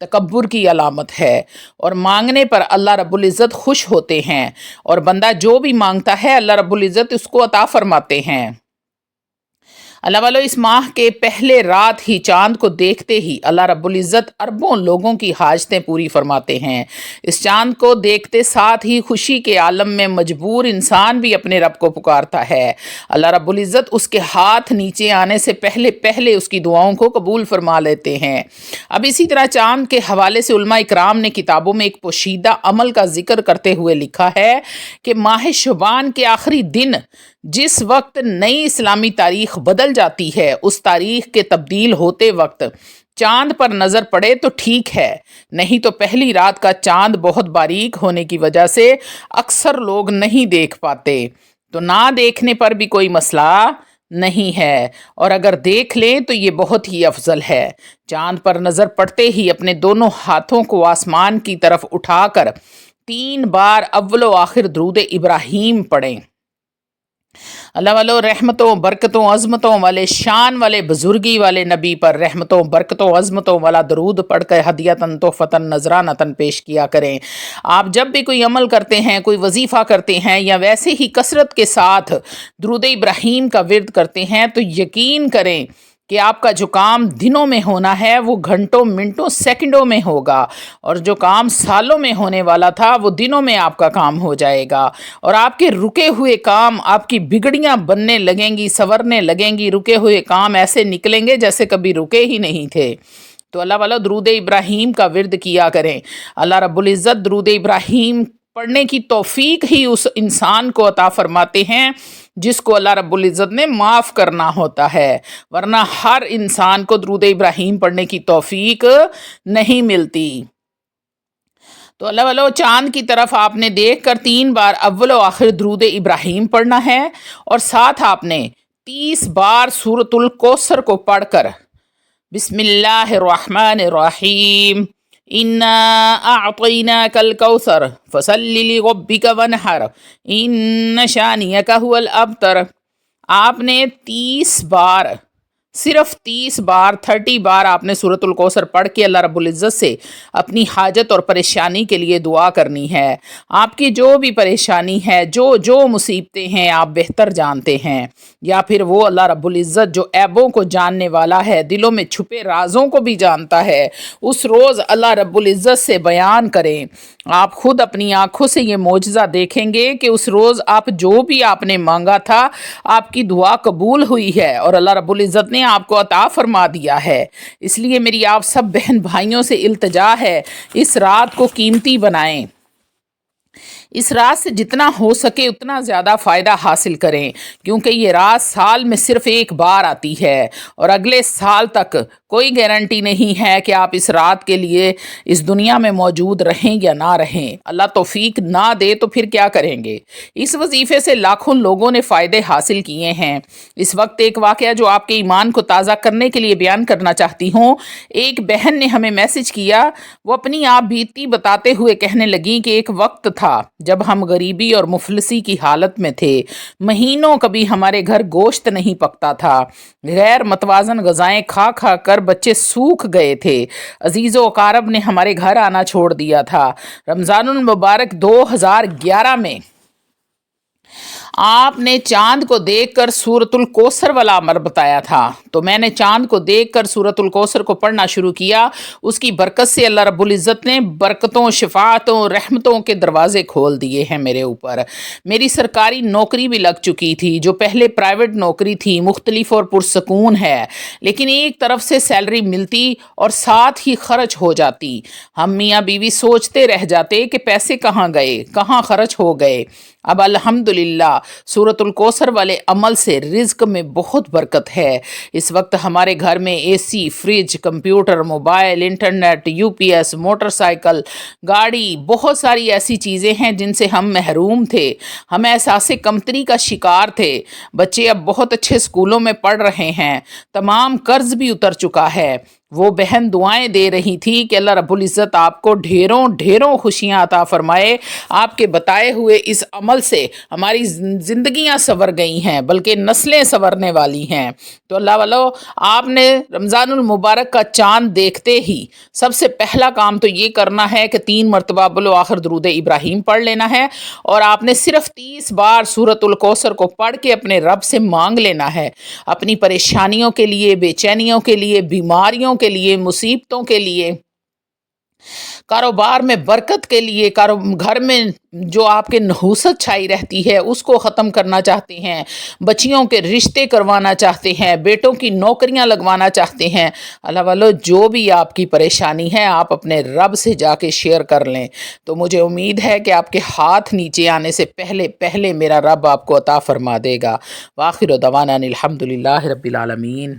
تکبر کی علامت ہے، اور مانگنے پر اللہ رب العزت خوش ہوتے ہیں، اور بندہ جو بھی مانگتا ہے اللہ رب العزت اس کو عطا فرماتے ہیں۔ اللہ والو، اس ماہ کے پہلے رات ہی چاند کو دیکھتے ہی اللہ رب العزت اربوں لوگوں کی حاجتیں پوری فرماتے ہیں۔ اس چاند کو دیکھتے ساتھ ہی خوشی کے عالم میں مجبور انسان بھی اپنے رب کو پکارتا ہے۔ اللہ رب العزت اس کے ہاتھ نیچے آنے سے پہلے اس کی دعاؤں کو قبول فرما لیتے ہیں۔ اب اسی طرح چاند کے حوالے سے علماء اکرام نے کتابوں میں ایک پوشیدہ عمل کا ذکر کرتے ہوئے لکھا ہے کہ ماہ شعبان کے آخری دن جس وقت نئی اسلامی تاریخ بدل جاتی ہے، اس تاریخ کے تبدیل ہوتے وقت چاند پر نظر پڑے تو ٹھیک ہے، نہیں تو پہلی رات کا چاند بہت باریک ہونے کی وجہ سے اکثر لوگ نہیں دیکھ پاتے، تو نہ دیکھنے پر بھی کوئی مسئلہ نہیں ہے، اور اگر دیکھ لیں تو یہ بہت ہی افضل ہے۔ چاند پر نظر پڑتے ہی اپنے دونوں ہاتھوں کو آسمان کی طرف اٹھا کر 3 بار اول و آخر درود ابراہیم پڑھیں۔ اللہ والو، رحمتوں برکتوں عظمتوں والے شان والے بزرگی والے نبی پر رحمتوں برکتوں عظمتوں والا درود پڑھ کر ہدیتاً تحفتاً نذرانتاً پیش کیا کریں۔ آپ جب بھی کوئی عمل کرتے ہیں، کوئی وظیفہ کرتے ہیں، یا ویسے ہی کثرت کے ساتھ درود ابراہیم کا ورد کرتے ہیں تو یقین کریں کہ آپ کا جو کام دنوں میں ہونا ہے وہ گھنٹوں منٹوں سیکنڈوں میں ہوگا، اور جو کام سالوں میں ہونے والا تھا وہ دنوں میں آپ کا کام ہو جائے گا، اور آپ کے رکے ہوئے کام آپ کی بگڑیاں بننے لگیں گی، سنورنے لگیں گی، رکے ہوئے کام ایسے نکلیں گے جیسے کبھی رکے ہی نہیں تھے۔ تو اللہ والا، درود ابراہیم کا ورد کیا کریں۔ اللہ رب العزت درود ابراہیم پڑھنے کی توفیق ہی اس انسان کو عطا فرماتے ہیں جس کو اللہ رب العزت نے معاف کرنا ہوتا ہے، ورنہ ہر انسان کو درود ابراہیم پڑھنے کی توفیق نہیں ملتی۔ تو اللہ والو، چاند کی طرف آپ نے دیکھ کر 3 بار اول و آخر درود ابراہیم پڑھنا ہے، اور ساتھ آپ نے 30 بار سورۃ الکوثر کو پڑھ کر بسم اللہ الرحمن الرحیم انا اعطیناک الکوثر فصل لربک وانحر ان شانئک هو الابتر، آپ نے 30 بار، صرف 30 بار 30 بار آپ نے سورۃ الکوثر پڑھ کے اللہ رب العزت سے اپنی حاجت اور پریشانی کے لیے دعا کرنی ہے۔ آپ کی جو بھی پریشانی ہے، جو مصیبتیں ہیں آپ بہتر جانتے ہیں، یا پھر وہ اللہ رب العزت جو عیبوں کو جاننے والا ہے، دلوں میں چھپے رازوں کو بھی جانتا ہے، اس روز اللہ رب العزت سے بیان کریں۔ آپ خود اپنی آنکھوں سے یہ معجزہ دیکھیں گے کہ اس روز آپ جو بھی آپ نے مانگا تھا آپ کی دعا قبول ہوئی ہے، اور اللہ رب العزت نے آپ کو عطا فرما دیا ہے۔ اس لیے میری آپ سب بہن بھائیوں سے التجا ہے، اس رات کو قیمتی بنائیں، اس رات سے جتنا ہو سکے اتنا زیادہ فائدہ حاصل کریں، کیونکہ یہ رات سال میں صرف ایک بار آتی ہے، اور اگلے سال تک کوئی گارنٹی نہیں ہے کہ آپ اس رات کے لیے اس دنیا میں موجود رہیں یا نہ رہیں۔ اللہ توفیق نہ دے تو پھر کیا کریں گے۔ اس وظیفے سے لاکھوں لوگوں نے فائدے حاصل کیے ہیں۔ اس وقت ایک واقعہ جو آپ کے ایمان کو تازہ کرنے کے لیے بیان کرنا چاہتی ہوں۔ ایک بہن نے ہمیں میسج کیا، وہ اپنی آپ بیتی بتاتے ہوئے کہنے لگی کہ ایک وقت تھا جب ہم غریبی اور مفلسی کی حالت میں تھے، مہینوں کبھی ہمارے گھر گوشت نہیں پکتا تھا، غیر متوازن غذائیں کھا کھا کر بچے سوکھ گئے تھے، عزیز و اقارب نے ہمارے گھر آنا چھوڑ دیا تھا۔ رمضان المبارک 2011 میں آپ نے چاند کو دیکھ کر سورۃ الکوثر والا امر بتایا تھا، تو میں نے چاند کو دیکھ کر سورۃ الکوثر کو پڑھنا شروع کیا۔ اس کی برکت سے اللہ رب العزت نے برکتوں، شفاعتوں، رحمتوں کے دروازے کھول دیے ہیں میرے اوپر۔ میری سرکاری نوکری بھی لگ چکی تھی، جو پہلے پرائیویٹ نوکری تھی، مختلف اور پرسکون ہے، لیکن ایک طرف سے سیلری ملتی اور ساتھ ہی خرچ ہو جاتی۔ ہم میاں بیوی سوچتے رہ جاتے کہ پیسے کہاں گئے، کہاں خرچ ہو گئے۔ اب الحمدللہ سورۃ الکوثر والے عمل سے رزق میں بہت برکت ہے۔ اس وقت ہمارے گھر میں A C, fridge, computer, mobile, internet, U P S, motorcycle, گاڑی، بہت ساری ایسی چیزیں ہیں جن سے ہم محروم تھے۔ ہم احساس کمتری کا شکار تھے۔ بچے اب بہت اچھے اسکولوں میں پڑھ رہے ہیں، تمام قرض بھی اتر چکا ہے۔ وہ بہن دعائیں دے رہی تھی کہ اللہ رب العزت آپ کو ڈھیروں ڈھیروں خوشیاں عطا فرمائے. آپ کے بتائے ہوئے اس عمل سے ہماری زندگیاں سنور گئی ہیں، بلکہ نسلیں سنورنے والی ہیں. تو اللہ والو، آپ نے رمضان المبارک کا چاند دیکھتے ہی سب سے پہلا کام تو یہ کرنا ہے کہ 3 مرتبہ بالآخر درود ابراہیم پڑھ لینا ہے، اور آپ نے صرف 30 بار سورۃ الکوثر کو پڑھ کے اپنے رب سے مانگ لینا ہے، اپنی پریشانیوں کے لیے، بے چینیوں کے لیے، بیماریوں کے لیے، مصیبتوں کے لیے، کاروبار میں برکت کے لیے، گھر میں جو آپ کے نحوست چھائی رہتی ہے اس کو ختم کرنا چاہتے ہیں، بچیوں کے رشتے کروانا چاہتے ہیں، بیٹوں کی نوکریاں لگوانا چاہتے ہیں. اللہ والو، جو بھی آپ کی پریشانی ہے آپ اپنے رب سے جا کے شیئر کر لیں، تو مجھے امید ہے کہ آپ کے ہاتھ نیچے آنے سے پہلے پہلے میرا رب آپ کو عطا فرما دے گا. وآخر دعوانا الحمدللہ رب العالمین.